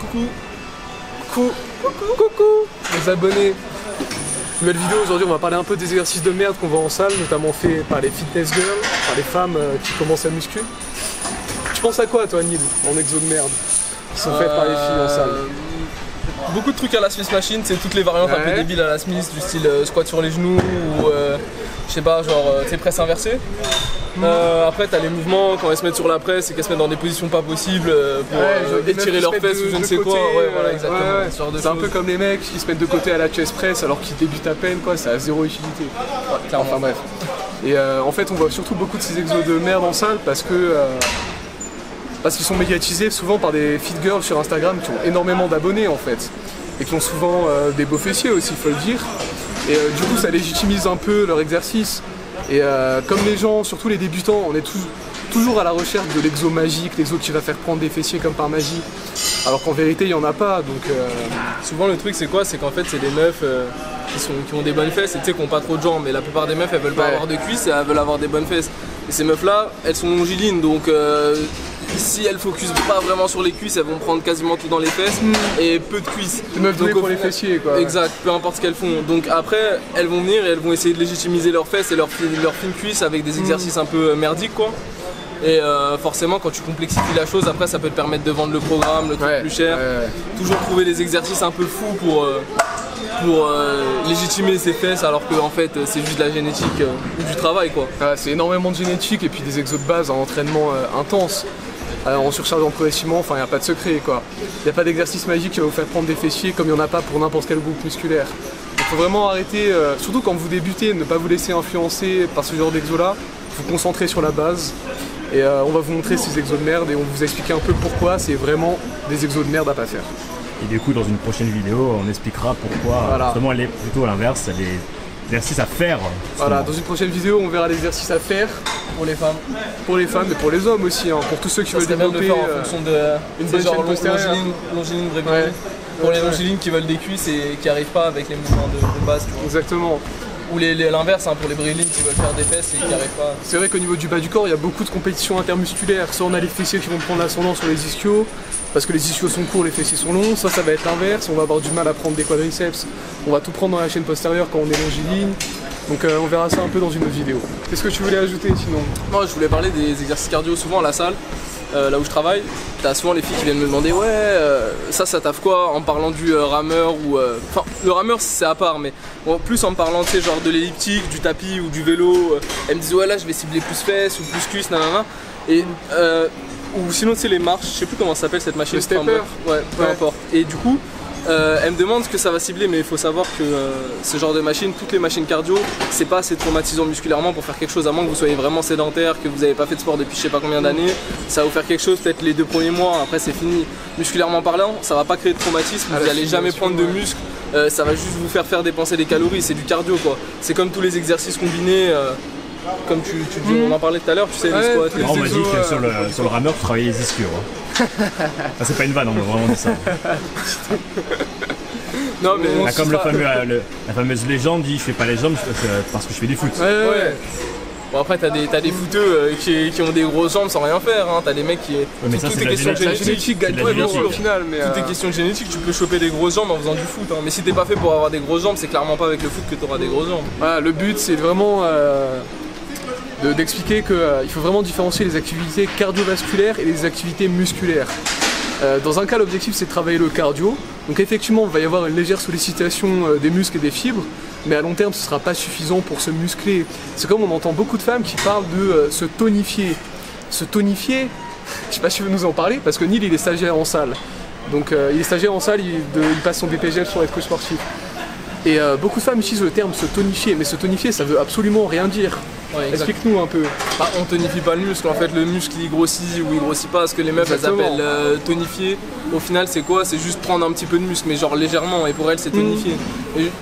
Coucou. Coucou les abonnés. Nouvelle vidéo, aujourd'hui on va parler un peu des exercices de merde qu'on voit en salle, notamment fait par les fitness girls, par les femmes qui commencent à muscu. Tu penses à quoi toi Nil, en exo de merde, qui sont faits par les filles en salle? Beaucoup de trucs à la Smith Machine, c'est toutes les variantes un peu débiles à la Smith, du style squat sur les genoux ou je sais pas, genre presse inversée. Après t'as les mouvements quand elles se mettent sur la presse et qu'elles se mettent dans des positions pas possibles pour étirer leurs fesses ou je ne sais quoi. Ouais, voilà, exactement. C'est un peu comme les mecs qui se mettent de côté à la chest press alors qu'ils débutent à peine, quoi, ça a zéro utilité. Clairement. Enfin bref. Et en fait on voit surtout beaucoup de ces exos de merde en salle parce qu'ils sont médiatisés souvent par des fit girls sur Instagram qui ont énormément d'abonnés en fait. Et qui ont souvent des beaux fessiers aussi, faut le dire. Et du coup ça légitimise un peu leur exercice. Et comme les gens, surtout les débutants, on est toujours à la recherche de l'exo magique, l'exo qui va faire prendre des fessiers comme par magie. Alors qu'en vérité il n'y en a pas. Donc, souvent le truc c'est quoi? C'est qu'en fait c'est des meufs qui ont des bonnes fesses et tu sais qui n'ont pas trop de jambes. Mais la plupart des meufs elles veulent pas avoir de cuisses et elles veulent avoir des bonnes fesses. Et ces meufs là, elles sont longilines donc si elles focus pas vraiment sur les cuisses, elles vont prendre quasiment tout dans les fesses et peu de cuisses. Des meufs douées pour les fessiers quoi. Exact, peu importe ce qu'elles font. Donc après, elles vont venir et elles vont essayer de légitimiser leurs fesses et leurs fines cuisses avec des exercices un peu merdiques quoi. Et forcément quand tu complexifies la chose, après ça peut te permettre de vendre le programme, le truc plus cher. Toujours trouver des exercices un peu fous pour légitimer ses fesses alors que en fait c'est juste de la génétique ou du travail quoi. C'est énormément de génétique et puis des exos de base, un entraînement intense. En surchargeant progressivement, enfin il n'y a pas de secret quoi. Il n'y a pas d'exercice magique qui va vous faire prendre des fessiers comme il n'y en a pas pour n'importe quel groupe musculaire. Il faut vraiment arrêter, surtout quand vous débutez, ne pas vous laisser influencer par ce genre d'exo là, vous concentrer sur la base. Et on va vous montrer ces exos de merde et on va vous expliquer un peu pourquoi c'est vraiment des exos de merde à pas faire. Et du coup dans une prochaine vidéo on expliquera pourquoi justement elle est plutôt à l'inverse, elle est exercices à faire. Voilà, dans une prochaine vidéo on verra les exercices à faire. Pour les femmes. Pour les femmes, mais pour les hommes aussi, hein, pour tous ceux qui veulent développer bien de le faire en fonction de une bonne chaîne postérieure. Longiligne, pour les longilines qui veulent des cuisses et qui n'arrivent pas avec les mouvements de base. Exactement. Ou l'inverse, hein, pour les brilines qui veulent faire des fesses et qui n'arrivent pas. C'est vrai qu'au niveau du bas du corps, il y a beaucoup de compétitions intermusculaires. Soit on a les fessiers qui vont prendre l'ascendant sur les ischios, parce que les ischios sont courts, les fessiers sont longs. Ça va être l'inverse, on va avoir du mal à prendre des quadriceps. On va tout prendre dans la chaîne postérieure quand on est longiligne. Donc on verra ça un peu dans une autre vidéo. Qu'est-ce que tu voulais ajouter sinon? Moi je voulais parler des exercices cardio. Souvent à la salle, là où je travaille, t'as souvent les filles qui viennent me demander ça taffe quoi en parlant du rameur ou... Enfin le rameur c'est à part mais bon, plus en me parlant tu sais genre de l'elliptique, du tapis ou du vélo. Elles me disent ouais là je vais cibler plus fesses ou plus cuisses nanana. Et ou sinon tu sais les marches, je sais plus comment ça s'appelle cette machine. Le stepper. Ouais, peu importe. Et du coup elle me demande ce que ça va cibler, mais il faut savoir que ce genre de machine, toutes les machines cardio, c'est pas assez traumatisant musculairement pour faire quelque chose, à moins que vous soyez vraiment sédentaire, que vous n'avez pas fait de sport depuis je sais pas combien d'années. Ça va vous faire quelque chose peut-être les 2 premiers mois, après c'est fini. Musculairement parlant, ça va pas créer de traumatisme, vous n'allez jamais prendre de muscles, ça va juste vous faire dépenser des calories, c'est du cardio quoi. C'est comme tous les exercices combinés. Comme tu dis, on en parlait tout à l'heure, tu sais, les squats, les on m'a dit que sur le rameur, tu travaillais les ischios. Hein. C'est pas une vanne, on m'a vraiment dit ça. Non, mais comme la fameuse légende dit je fais pas les jambes parce que je fais du foot. Ouais. Bon après t'as des footeux qui ont des grosses jambes sans rien faire, hein. T'as des mecs qui... mais ça c'est la génétique, au final. Mais tout est question de génétique, tu peux choper des grosses jambes en faisant du foot, hein. Mais si t'es pas fait pour avoir des grosses jambes, c'est clairement pas avec le foot que t'auras des grosses jambes. Voilà, le but c'est vraiment d'expliquer qu'il faut vraiment différencier les activités cardiovasculaires et les activités musculaires. Dans un cas, l'objectif c'est de travailler le cardio, donc effectivement il va y avoir une légère sollicitation des muscles et des fibres, mais à long terme ce ne sera pas suffisant pour se muscler. C'est comme on entend beaucoup de femmes qui parlent de se tonifier. Se tonifier, je sais pas si tu veux nous en parler, parce que Nil il est stagiaire en salle. Donc il est stagiaire en salle, il passe son BPGL sur être coach sportif. Et beaucoup de femmes utilisent le terme se tonifier, mais se tonifier ça veut absolument rien dire. Ouais, explique-nous un peu. Bah, on tonifie pas le muscle, en fait le muscle il grossit ou il grossit pas, ce que les meufs elles appellent tonifier. Au final c'est quoi? C'est juste prendre un petit peu de muscle, mais genre légèrement, et pour elles c'est tonifier.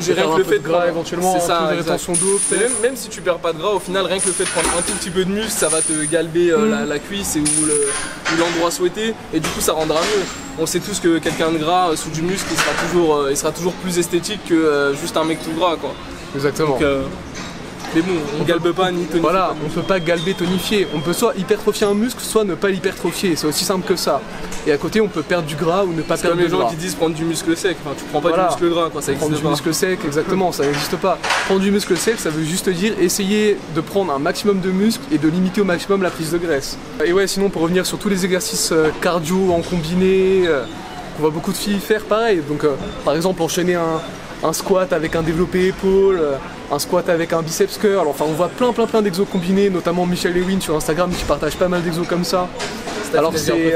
J'ai rien que le fait de gras éventuellement, c'est ça, des rétentions d'eau. Même si tu perds pas de gras, au final rien que le fait de prendre un tout petit peu de muscle, ça va te galber la cuisse ou l'endroit souhaité, et du coup ça rendra mieux. On sait tous que quelqu'un de gras sous du muscle il sera toujours plus esthétique que juste un mec tout gras quoi. Exactement. Donc, Mais bon, on galbe pas ni tonifier. Voilà, on peut pas galber, tonifier. On peut soit hypertrophier un muscle, soit ne pas l'hypertrophier. C'est aussi simple que ça. Et à côté, on peut perdre du gras ou ne pas perdre du gras. Comme les gens qui disent prendre du muscle sec. Enfin, tu prends pas du muscle gras, quoi. Ça existe prendre pas. Du muscle sec, exactement, ça n'existe pas. Prendre du muscle sec, ça veut juste dire essayer de prendre un maximum de muscle et de limiter au maximum la prise de graisse. Et ouais, sinon pour revenir sur tous les exercices cardio en combiné, on voit beaucoup de filles faire pareil. Donc par exemple enchaîner un squat avec un développé épaule, un squat avec un biceps curl. Enfin on voit plein d'exos combinés, notamment Michel Lewin sur Instagram qui partage pas mal d'exos comme ça. Alors c'est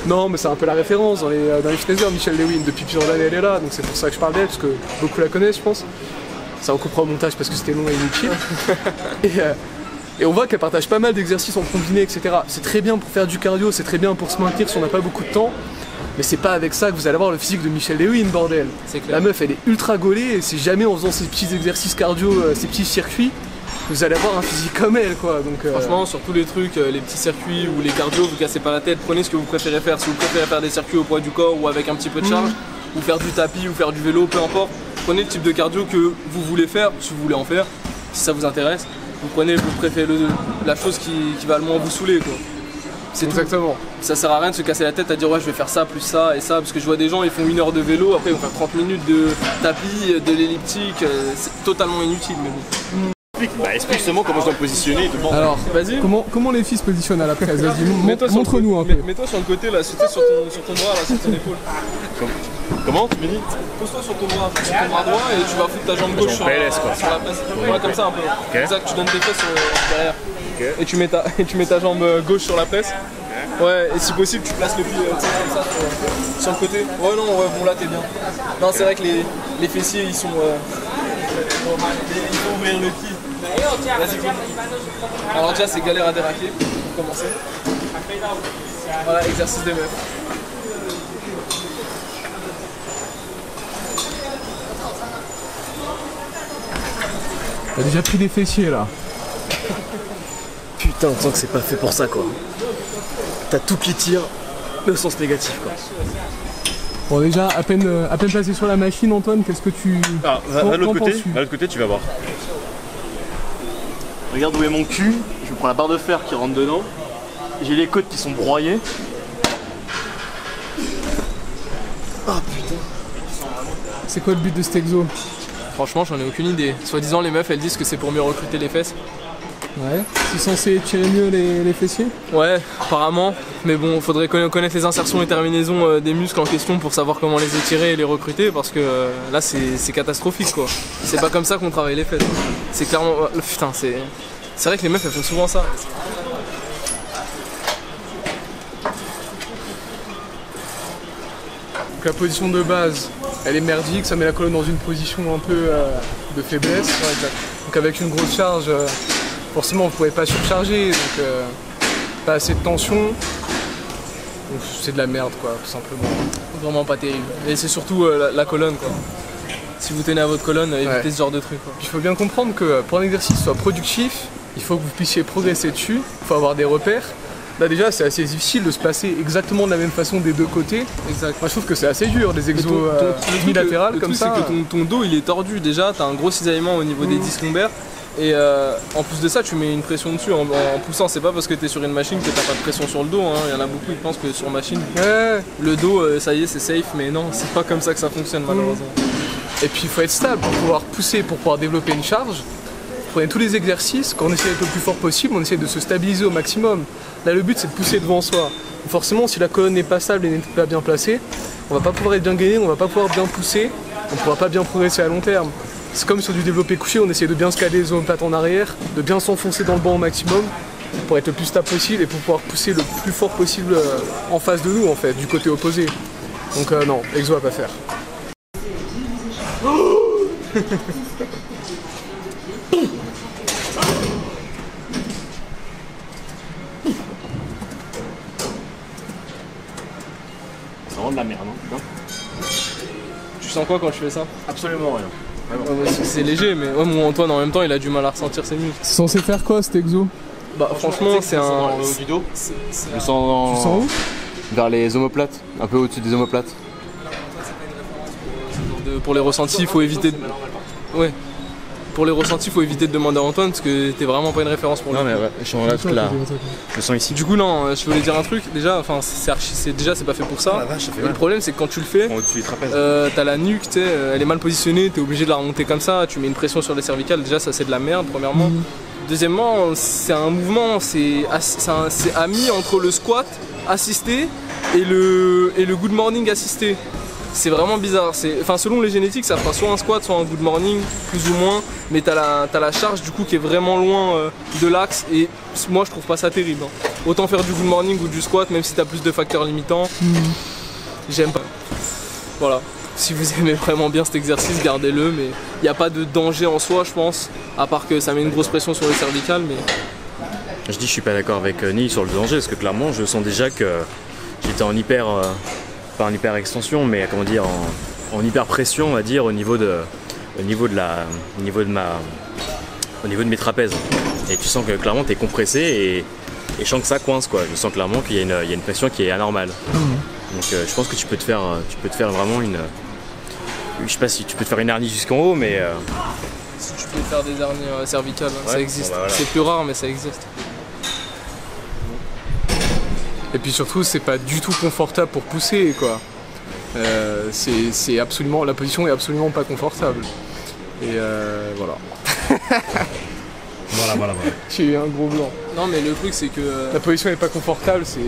non mais c'est un peu la référence dans les fitnessers, Michel Lewin, depuis plusieurs années elle est là, donc c'est pour ça que je parle d'elle, parce que beaucoup la connaissent je pense. Ça on coupera au montage parce que c'était long et inutile. Et on voit qu'elle partage pas mal d'exercices en combiné, etc. C'est très bien pour faire du cardio, c'est très bien pour se maintenir si on n'a pas beaucoup de temps. Mais c'est pas avec ça que vous allez avoir le physique de Michel Lewin, bordel. La meuf elle est ultra gaulée et c'est jamais en faisant ces petits exercices cardio, ces petits circuits, que vous allez avoir un physique comme elle quoi. Donc, franchement sur tous les trucs, les petits circuits ou les cardio, vous cassez pas la tête, prenez ce que vous préférez faire. Si vous préférez faire des circuits au poids du corps ou avec un petit peu de charge, ou faire du tapis ou faire du vélo, peu importe. Prenez le type de cardio que vous voulez faire, si vous voulez en faire, si ça vous intéresse. Vous prenez, vous préférez la chose qui va le moins vous saouler quoi. C'est exactement. Tout. Ça sert à rien de se casser la tête à dire ouais je vais faire ça plus ça et ça, parce que je vois des gens ils font 1 heure de vélo, après ils vont faire 30 minutes de tapis, de l'elliptique, c'est totalement inutile mais bon. Explique seulement comment je dois me positionner. Alors, vas-y. Comment les filles se positionnent à la presse? Vas-y, montre-nous un peu. Mets-toi sur le côté là, c'était sur ton bras là, sur ton épaule. Comment tu me dis? Pose-toi sur ton bras droit et tu vas foutre ta jambe gauche sur la presse. Voilà, comme ça un peu. Okay. Exact, tu donnes tes fesses derrière. Okay. Et tu mets ta jambe gauche sur la presse. Ouais, et si possible, tu places le pied comme ça sur le côté. Ouais, non, ouais, bon là t'es bien. Non, c'est vrai que les fessiers ils sont. Il faut ouvrir le pied. Vas-y, alors déjà c'est galère à déraquer pour commencer. Voilà, exercice des meufs. T'as déjà pris des fessiers là. Putain, on sent que c'est pas fait pour ça quoi. T'as tout qui tire, mais au sens négatif quoi. Bon déjà, à peine placé sur la machine Antoine, qu'est-ce que tu... Ah, va de l'autre côté, tu vas voir. Regarde où est mon cul, je prends la barre de fer qui rentre dedans. J'ai les côtes qui sont broyées. Ah putain. C'est quoi le but de cet exo? Franchement j'en ai aucune idée. Soi-disant les meufs elles disent que c'est pour mieux recruter les fesses. Ouais, c'est censé tirer mieux les fessiers? Ouais, apparemment. Mais bon, faudrait connaître les insertions et terminaisons des muscles en question pour savoir comment les étirer et les recruter, parce que là c'est catastrophique quoi. C'est pas comme ça qu'on travaille les fesses. C'est clairement... Putain, c'est vrai que les meufs elles font souvent ça. Donc la position de base, elle est merdique, ça met la colonne dans une position un peu de faiblesse. Ouais, exact. Donc avec une grosse charge, forcément vous ne pouvez pas surcharger, donc pas assez de tension. Donc c'est de la merde quoi, tout simplement. Vraiment pas terrible. Et c'est surtout la colonne quoi. Si vous tenez à votre colonne, évitez ce genre de truc quoi. Il faut bien comprendre que pour un exercice soit productif, il faut que vous puissiez progresser dessus, il faut avoir des repères. Là déjà c'est assez difficile de se placer exactement de la même façon des deux côtés. Exact. Moi je trouve que c'est assez dur, des exos unilatérales comme ça. Le truc c'est que ton dos il est tordu déjà, t'as un gros cisaillement au niveau des disques lombaires. Et en plus de ça, tu mets une pression dessus en poussant. C'est pas parce que tu es sur une machine que t'as pas de pression sur le dos. Hein. Il y en a beaucoup qui pensent que sur machine, le dos, ça y est, c'est safe. Mais non, c'est pas comme ça que ça fonctionne malheureusement. Et puis il faut être stable pour pouvoir pousser, pour pouvoir développer une charge. Vous prenez tous les exercices, quand on essaie d'être le plus fort possible, on essaie de se stabiliser au maximum. Là le but c'est de pousser devant soi. Donc, forcément si la colonne n'est pas stable et n'est pas bien placée, on va pas pouvoir être bien gainé, on va pas pouvoir bien pousser, on pourra pas bien progresser à long terme. C'est comme sur du développé couché, on essaie de bien se caler les omoplates en arrière, de bien s'enfoncer dans le banc au maximum pour être le plus stable possible et pour pouvoir pousser le plus fort possible en face de nous en fait, du côté opposé. Donc non, exo à pas faire. C'est vraiment de la merde, hein. Tu sens quoi quand je fais ça? Absolument rien. C'est léger, mais ouais, mon Antoine en même temps il a du mal à ressentir ses muscles. C'est censé faire quoi cet exo? Bah franchement c'est un... Dans le haut du dos. Je sens où? Vers les omoplates, un peu au-dessus des omoplates. Pour les ressentis il faut éviter... Ouais. pour les ressentis, faut éviter de demander à Antoine parce que t'es vraiment pas une référence pour lui. Non mais ouais, je suis là toute la... Je le sens ici. Du coup non, je voulais dire un truc, déjà, enfin c'est pas fait pour ça. la vache, ça fait Et mal. le problème c'est que quand tu le fais, Au-dessus des trapèzes. t'as la nuque, elle est mal positionnée, t'es obligé de la remonter comme ça, tu mets une pression sur les cervicales, déjà ça c'est de la merde premièrement. Deuxièmement, c'est un mouvement, c'est ami entre le squat assisté et le good morning assisté. C'est vraiment bizarre, enfin selon les génétiques ça fera soit un squat soit un good morning, plus ou moins, mais t'as la charge du coup qui est vraiment loin de l'axe et moi je trouve pas ça terrible. Hein. Autant faire du good morning ou du squat même si t'as plus de facteurs limitants, j'aime pas. Voilà, si vous aimez vraiment bien cet exercice, gardez-le, mais il n'y a pas de danger en soi je pense, à part que ça met une grosse pression sur les cervicales. Mais... Je dis je suis pas d'accord avec Neil sur le danger parce que clairement je sens déjà que j'étais en hyper... pas en hyper extension mais comment dire en hyper pression on va dire au niveau de mes trapèzes et tu sens que clairement tu es compressé et je sens que ça coince quoi, je sens clairement qu'il y a une pression qui est anormale. Donc je pense que tu peux te faire vraiment une, je sais pas si tu peux te faire une hernie jusqu'en haut mais si tu peux faire des hernies cervicales, ouais, ça existe, bon, bah, voilà. C'est plus rare mais ça existe. Et puis surtout, c'est pas du tout confortable pour pousser, quoi. C'est absolument, la position est absolument pas confortable. Et voilà. voilà. J'ai eu un gros blanc. Non mais le truc c'est que La position est pas confortable, c'est...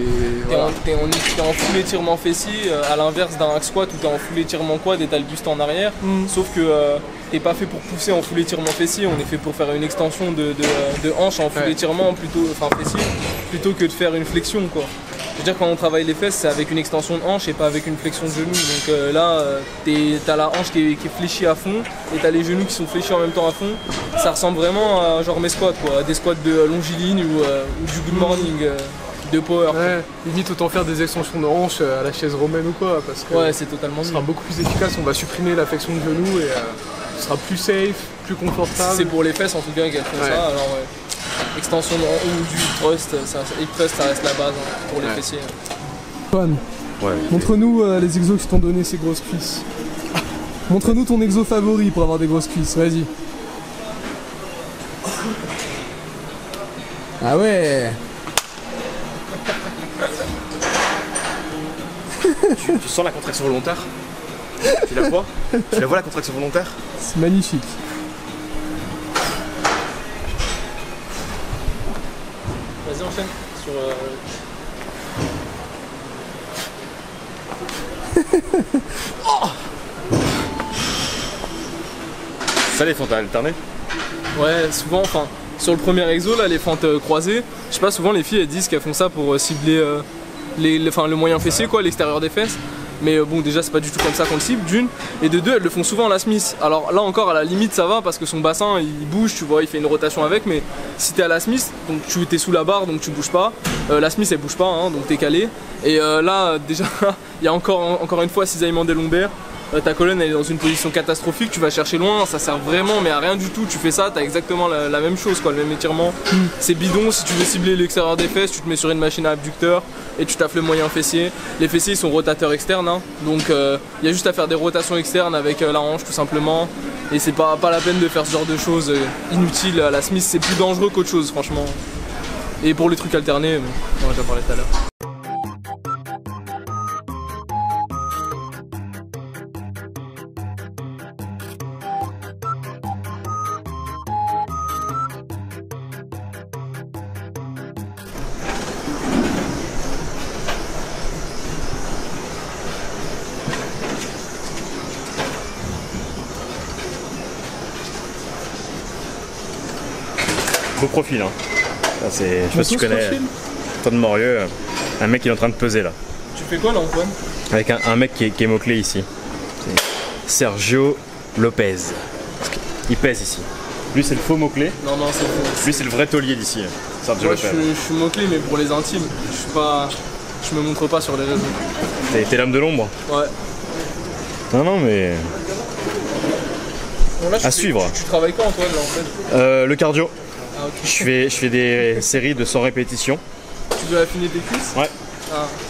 Voilà. t'es en full étirement fessier, à l'inverse d'un hack squat où t'es en full étirement quad et t'as le buste en arrière. Sauf que t'es pas fait pour pousser en full étirement fessier, on est fait pour faire une extension de hanche en full étirement fessier, plutôt que de faire une flexion quoi. Je veux dire quand on travaille les fesses c'est avec une extension de hanche et pas avec une flexion de genou. Donc là t'as la hanche qui est fléchie à fond et t'as les genoux qui sont fléchis en même temps à fond. Ça ressemble vraiment à genre mes squats quoi, à des squats de longiligne ou du good morning de power. Ouais, limite autant faire des extensions de hanche à la chaise romaine ou quoi, parce que Ouais c'est totalement ce sera beaucoup plus efficace, on va supprimer la flexion de genou et ce sera plus safe, plus confortable. C'est pour les fesses en tout cas qu'elles font Ouais. ça, alors extension de ou du thrust, hip thrust ça reste la base hein, pour les fessiers. Antoine, ouais. montre-nous les exos qui t'ont donné ces grosses cuisses. Montre-nous ton exo favori pour avoir des grosses cuisses, vas-y. Ah ouais. Tu sens la contraction volontaire? Tu la vois? Tu la vois la contraction volontaire? C'est magnifique. Vas-y enchaîne sur... Ça les fentes à alterner? Ouais souvent, enfin sur le premier exo là les fentes croisées, je sais pas souvent les filles elles disent qu'elles font ça pour cibler le moyen fessier quoi, l'extérieur des fesses. Mais bon déjà c'est pas du tout comme ça qu'on le cible d'une, et de deux elles le font souvent à la Smith. Alors là encore à la limite ça va parce que son bassin il bouge, tu vois, il fait une rotation avec, mais si t'es à la Smith, donc tu t'es sous la barre donc tu bouges pas, la Smith elle bouge pas hein, donc t'es calé. Et là déjà il y a encore une fois cisaillement des lombaires. Ta colonne elle est dans une position catastrophique, tu vas chercher loin, ça sert vraiment mais à rien du tout, tu fais ça, t'as exactement la même chose quoi, le même étirement. C'est bidon, si tu veux cibler l'extérieur des fesses, tu te mets sur une machine à abducteur et tu taffes le moyen fessier. Les fessiers ils sont rotateurs externes hein, donc il y a juste à faire des rotations externes avec la hanche tout simplement. Et c'est pas la peine de faire ce genre de choses inutiles, la Smith c'est plus dangereux qu'autre chose franchement. Et pour les trucs alternés, on en a déjà parlé tout à l'heure. Beau profil hein. Ça, c'est, je sais pas si tu connais Antoine Morieux, un mec qui est en train de peser là. Tu fais quoi là Antoine? Avec un mec qui est mot-clé ici. C'est Sergio Lopez. Il pèse ici. Lui c'est le faux mot-clé. Non c'est faux. Lui c'est le vrai taulier d'ici. Sergio Moi Lopez. je suis mot-clé mais pour les intimes. Je me montre pas sur les réseaux. T'es l'homme de l'ombre? Ouais. Non mais... Bon, là, à suivre. Tu travailles quoi Antoine là en fait? Le cardio. Ah ok. Je fais des séries de 100 répétitions. Tu dois affiner tes cuisses? Ouais.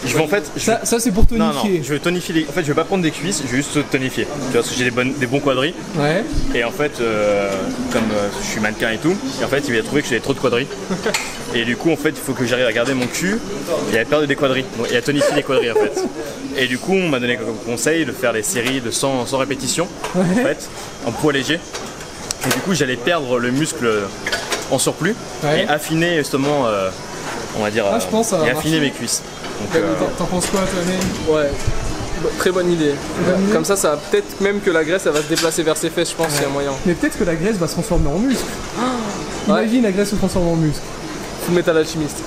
Je vais en fait. Ça c'est pour Non, tonifier. je vais tonifier les. En fait, je vais pas prendre des cuisses, je vais juste tonifier. Tu vois, parce que j'ai des bons quadris. Ouais. Et en fait, comme je suis mannequin et tout, et en fait, il a trouvé que j'avais trop de quadris. Et du coup, en fait, il faut que j'arrive à garder mon cul et à perdre des quadris. Et à tonifier les quadris, en fait. Et du coup, on m'a donné comme conseil de faire des séries de 100 répétitions, en fait, en poids léger. Et du coup, j'allais perdre le muscle en surplus et affiner justement, on va dire, je pense que ça va et affiner marcher. mes cuisses. Donc, T'en penses quoi toi, Ney? Ouais, très bonne idée. Comme ça va peut-être même que la graisse elle va se déplacer vers ses fesses, je pense qu'il y a moyen. Mais peut-être que la graisse va se transformer en muscle. Imagine la graisse se transforme en muscle. Full Metal Alchimiste.